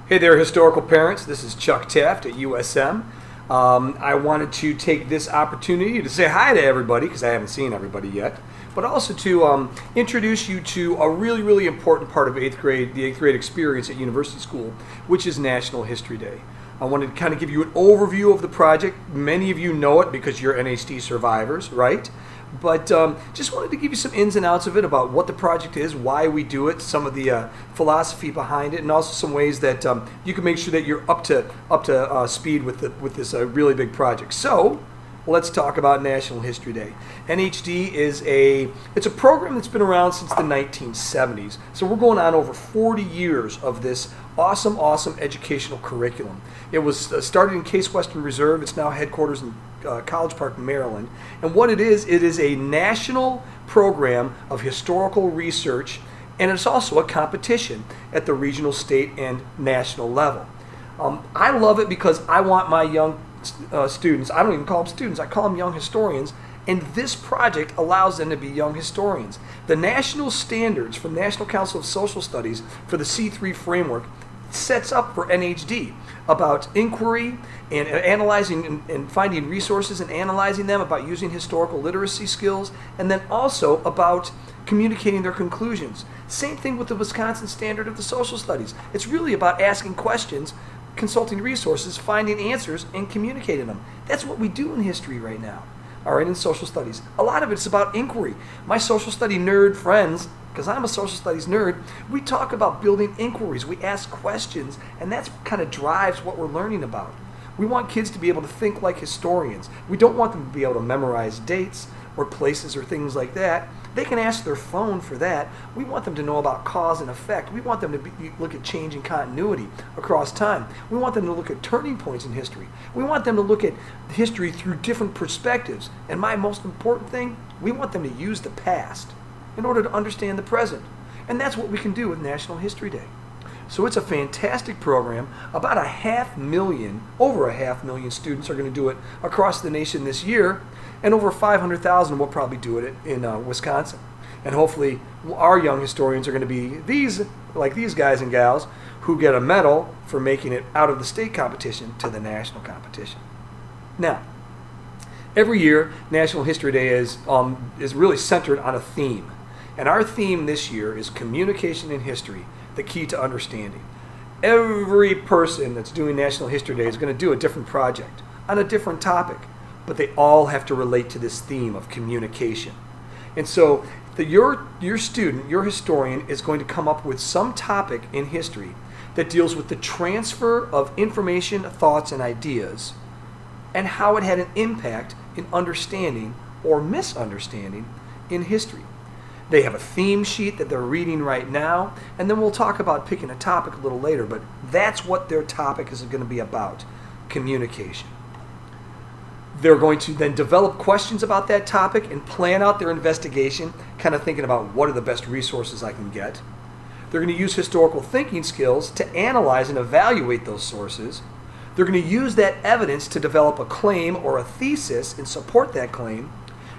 Hey there, historical parents. This is Chuck Taft at USM. I wanted to take this opportunity to say hi to everybody because I haven't seen everybody yet, but also to introduce you to a really important part of the eighth grade experience at University School, which is National History Day. I wanted to kind of give you an overview of the project. Many of you know it because you're NHD survivors, right? But just wanted to give you some ins and outs of it about what the project is, why we do it, some of the philosophy behind it, and also some ways that you can make sure that you're up to speed with this really big project. So let's talk about National History Day. NHD it's a program that's been around since the 1970s. So we're going on over 40 years of this awesome educational curriculum. It was started in Case Western Reserve. It's now headquarters in College Park, Maryland. And what it is a national program of historical research, and it's also a competition at the regional, state, and national level. I love it because I want my young students, I don't even call them students, I call them young historians, and this project allows them to be young historians. The national standards from the National Council of Social Studies for the C3 framework sets up for NHD about inquiry and analyzing and finding resources and analyzing them, about using historical literacy skills, and then also about communicating their conclusions. Same thing with the Wisconsin Standard of the Social Studies. It's really about asking questions, consulting resources, finding answers, and communicating them. That's what we do in history right now, all right, in social studies. A lot of it's about inquiry. My social study nerd friends, because I'm a social studies nerd, we talk about building inquiries. We ask questions, and that's what kind of drives what we're learning about. We want kids to be able to think like historians. We don't want them to be able to memorize dates or places or things like that. They can ask their phone for that. We want them to know about cause and effect. We want them to look at change and continuity across time. We want them to look at turning points in history. We want them to look at history through different perspectives. And my most important thing, we want them to use the past in order to understand the present. And that's what we can do with National History Day. So it's a fantastic program. About over 500,000 students are going to do it across the nation this year, and over 500,000 will probably do it in Wisconsin. And hopefully our young historians are going to be these guys and gals who get a medal for making it out of the state competition to the national competition. Now, every year, National History Day is really centered on a theme. And our theme this year is communication in history, the key to understanding. Every person that's doing National History Day is going to do a different project on a different topic, but they all have to relate to this theme of communication. And so your student, your historian, is going to come up with some topic in history that deals with the transfer of information, thoughts, and ideas, and how it had an impact in understanding or misunderstanding in history. They have a theme sheet that they're reading right now, and then we'll talk about picking a topic a little later, but that's what their topic is going to be about, communication. They're going to then develop questions about that topic and plan out their investigation, kind of thinking about what are the best resources I can get. They're going to use historical thinking skills to analyze and evaluate those sources. They're going to use that evidence to develop a claim or a thesis and support that claim.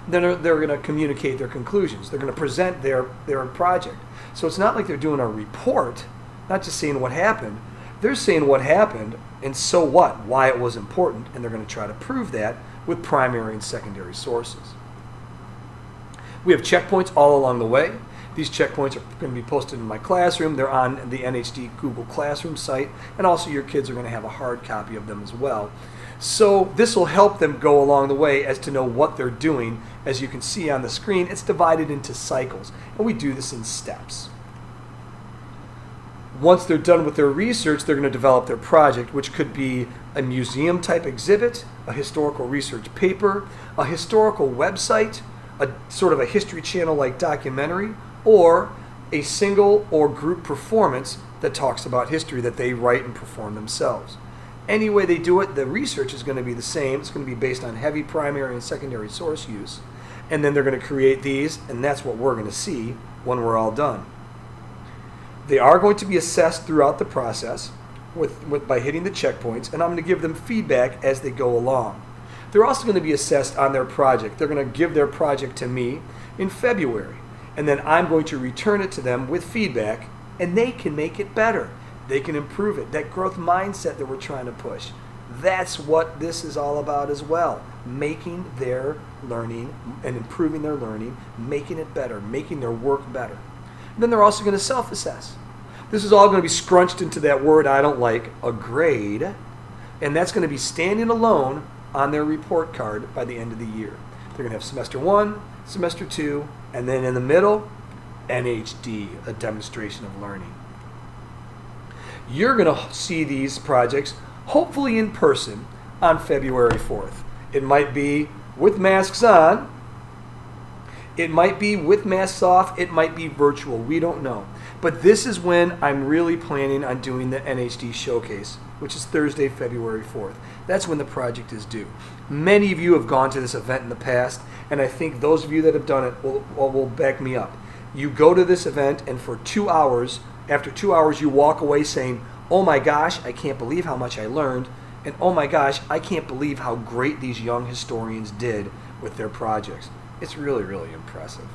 Then they're going to communicate their conclusions. They're going to present their project. So it's not like they're doing a report, not just saying what happened. They're saying what happened and so what, why it was important, and they're going to try to prove that with primary and secondary sources. We have checkpoints all along the way. These checkpoints are going to be posted in my classroom. They're on the NHD Google Classroom site, and also your kids are going to have a hard copy of them as well. So this will help them go along the way as to know what they're doing. As you can see on the screen, it's divided into cycles, and we do this in steps. Once they're done with their research, they're going to develop their project, which could be a museum-type exhibit, a historical research paper, a historical website, a sort of a History Channel-like documentary, or a single or group performance that talks about history that they write and perform themselves. Any way they do it, the research is going to be the same. It's going to be based on heavy primary and secondary source use. And then they're going to create these, and that's what we're going to see when we're all done. They are going to be assessed throughout the process by hitting the checkpoints, and I'm going to give them feedback as they go along. They're also going to be assessed on their project. They're going to give their project to me in February, and then I'm going to return it to them with feedback, and they can make it better. They can improve it. That growth mindset that we're trying to push. That's what this is all about as well. Making their learning and improving their learning, making it better, making their work better. And then they're also going to self-assess. This is all going to be scrunched into that word I don't like, a grade, and that's going to be standing alone on their report card by the end of the year. They're going to have semester 1, semester 2, and then in the middle, NHD, a demonstration of learning. You're going to see these projects hopefully in person on February 4th. It might be with masks on, it might be with masks off, it might be virtual, we don't know. But this is when I'm really planning on doing the NHD Showcase, which is Thursday, February 4th. That's when the project is due. Many of you have gone to this event in the past, and I think those of you that have done it will back me up. You go to this event, and for 2 hours, after 2 hours, you walk away saying, oh my gosh, I can't believe how much I learned, and oh my gosh, I can't believe how great these young historians did with their projects. It's really, really impressive.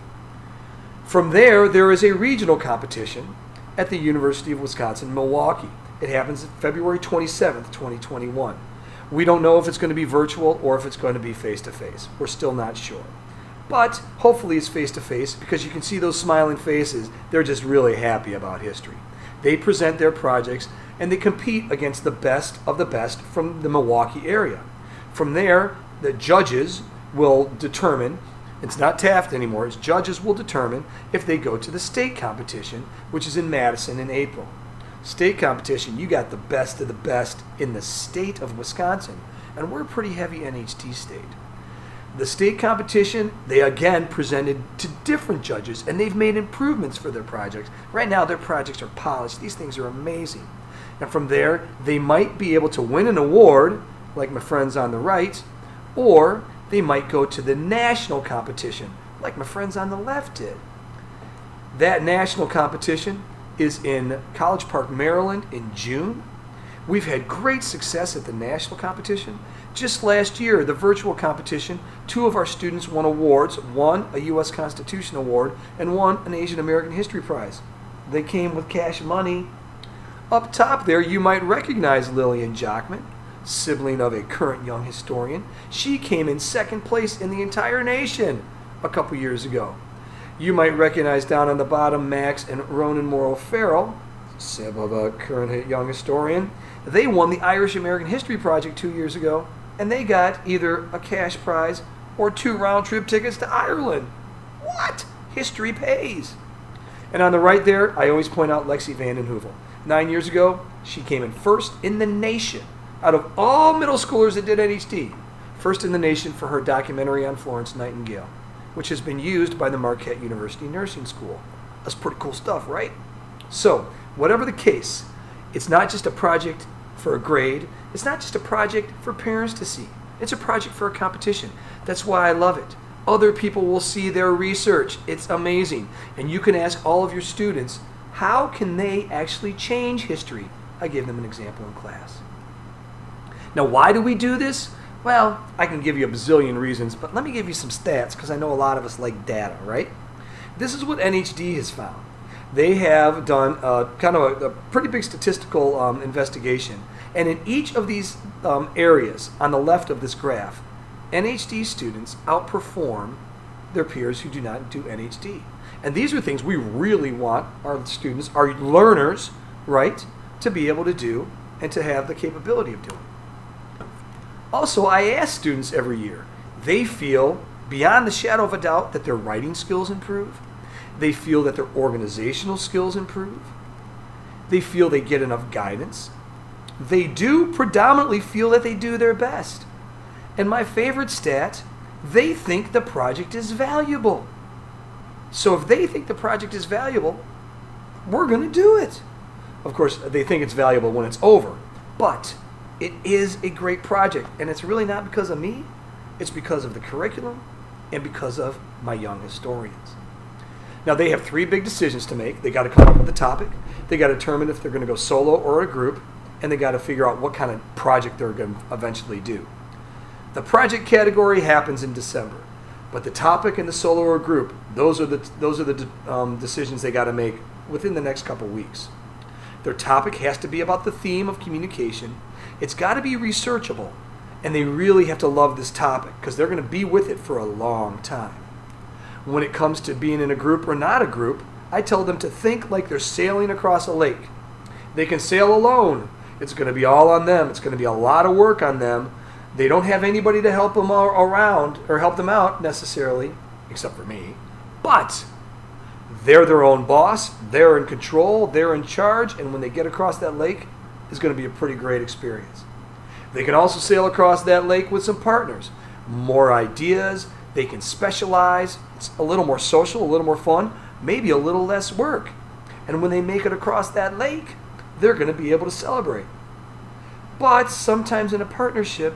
From there is a regional competition at the University of Wisconsin-Milwaukee. It happens February 27th, 2021. We don't know if it's going to be virtual or if it's going to be face-to-face. We're still not sure. But hopefully it's face-to-face because you can see those smiling faces. They're just really happy about history. They present their projects and they compete against the best of the best from the Milwaukee area. From there, the judges will determine, it's not Taft anymore, it's judges will determine if they go to the state competition, which is in Madison in April. State competition, you got the best of the best in the state of Wisconsin, and we're a pretty heavy NHD state. The state competition, they again presented to different judges, and they've made improvements for their projects. Right now, their projects are polished. These things are amazing. And from there, they might be able to win an award, like my friends on the right, or they might go to the national competition, like my friends on the left did. That national competition is in College Park, Maryland in June. We've had great success at the national competition. Just last year, the virtual competition, 2 of our students won awards, one a U.S. Constitution Award and one an Asian American History Prize. They came with cash money. Up top there, you might recognize Lillian Jockman, sibling of a current young historian. She came in 2nd place in the entire nation a couple years ago. You might recognize down on the bottom Max and Ronan Morrow Farrell, sib of a current young historian. They won the Irish American History Project 2 years ago, and they got either a cash prize or 2 round-trip tickets to Ireland. What? History pays. And on the right there, I always point out Lexi Vanden Heuvel. 9 years ago, she came in 1st in the nation out of all middle schoolers that did NHD. 1st in the nation for her documentary on Florence Nightingale, which has been used by the Marquette University Nursing School. That's pretty cool stuff, right? So, whatever the case, it's not just a project for a grade. It's not just a project for parents to see. It's a project for a competition. That's why I love it. Other people will see their research. It's amazing. And you can ask all of your students, how can they actually change history? I give them an example in class. Now, why do we do this? Well, I can give you a bazillion reasons, but let me give you some stats because I know a lot of us like data, right? This is what NHD has found. They have done kind of a pretty big statistical investigation. And in each of these areas on the left of this graph, NHD students outperform their peers who do not do NHD. And these are things we really want our students, our learners, right, to be able to do and to have the capability of doing. Also, I ask students every year, they feel beyond the shadow of a doubt that their writing skills improve. They feel that their organizational skills improve. They feel they get enough guidance. They do predominantly feel that they do their best. And my favorite stat, they think the project is valuable. So if they think the project is valuable, we're going to do it. Of course, they think it's valuable when it's over, but it is a great project, and it's really not because of me. It's because of the curriculum and because of my young historians. Now, they have 3 big decisions to make. They got to come up with a topic. They got to determine if they're going to go solo or a group, and they got to figure out what kind of project they're going to eventually do. The project category happens in December, but the topic and the solo or group, those are the decisions they got to make within the next couple weeks. Their topic has to be about the theme of communication. It's got to be researchable, and they really have to love this topic because they're going to be with it for a long time. When it comes to being in a group or not a group, I tell them to think like they're sailing across a lake. They can sail alone. It's going to be all on them. It's going to be a lot of work on them. They don't have anybody to help them around or help them out necessarily, except for me. But they're their own boss. They're in control. They're in charge. And when they get across that lake, it's going to be a pretty great experience. They can also sail across that lake with some partners. More ideas. They can specialize. It's a little more social, a little more fun, maybe a little less work. And when they make it across that lake, they're going to be able to celebrate. But sometimes in a partnership,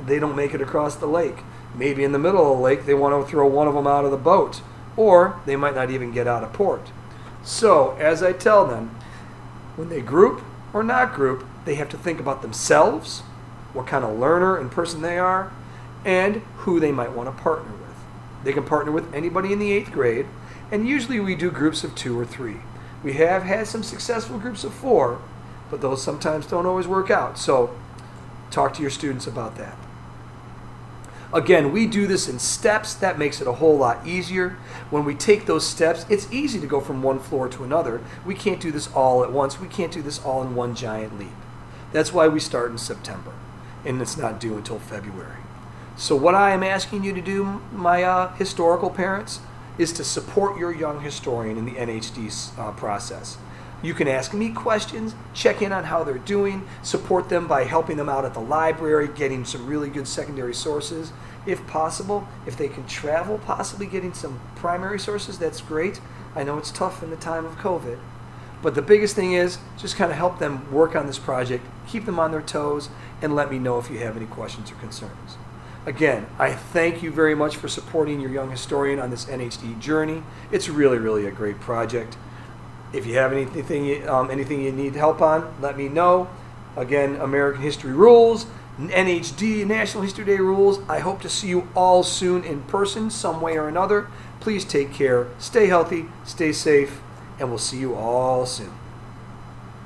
they don't make it across the lake. Maybe in the middle of the lake, they want to throw one of them out of the boat, or they might not even get out of port. So, as I tell them, when they group or not group, they have to think about themselves, what kind of learner and person they are, and who they might want to partner with. They can partner with anybody in the 8th grade, and usually we do groups of 2 or 3. We have had some successful groups of 4, but those sometimes don't always work out. So talk to your students about that. Again, we do this in steps. That makes it a whole lot easier. When we take those steps, it's easy to go from one floor to another. We can't do this all at once. We can't do this all in one giant leap. That's why we start in September, and it's not due until February. So what I am asking you to do, my historical parents, is to support your young historian in the NHD process. You can ask me questions, check in on how they're doing, support them by helping them out at the library, getting some really good secondary sources. If possible, if they can travel, possibly getting some primary sources, that's great. I know it's tough in the time of COVID. But the biggest thing is just kind of help them work on this project, keep them on their toes, and let me know if you have any questions or concerns. Again, I thank you very much for supporting your young historian on this NHD journey. It's really, really a great project. If you have anything you need help on, let me know. Again, American History Rules, NHD, National History Day Rules. I hope to see you all soon in person, some way or another. Please take care, stay healthy, stay safe, and we'll see you all soon.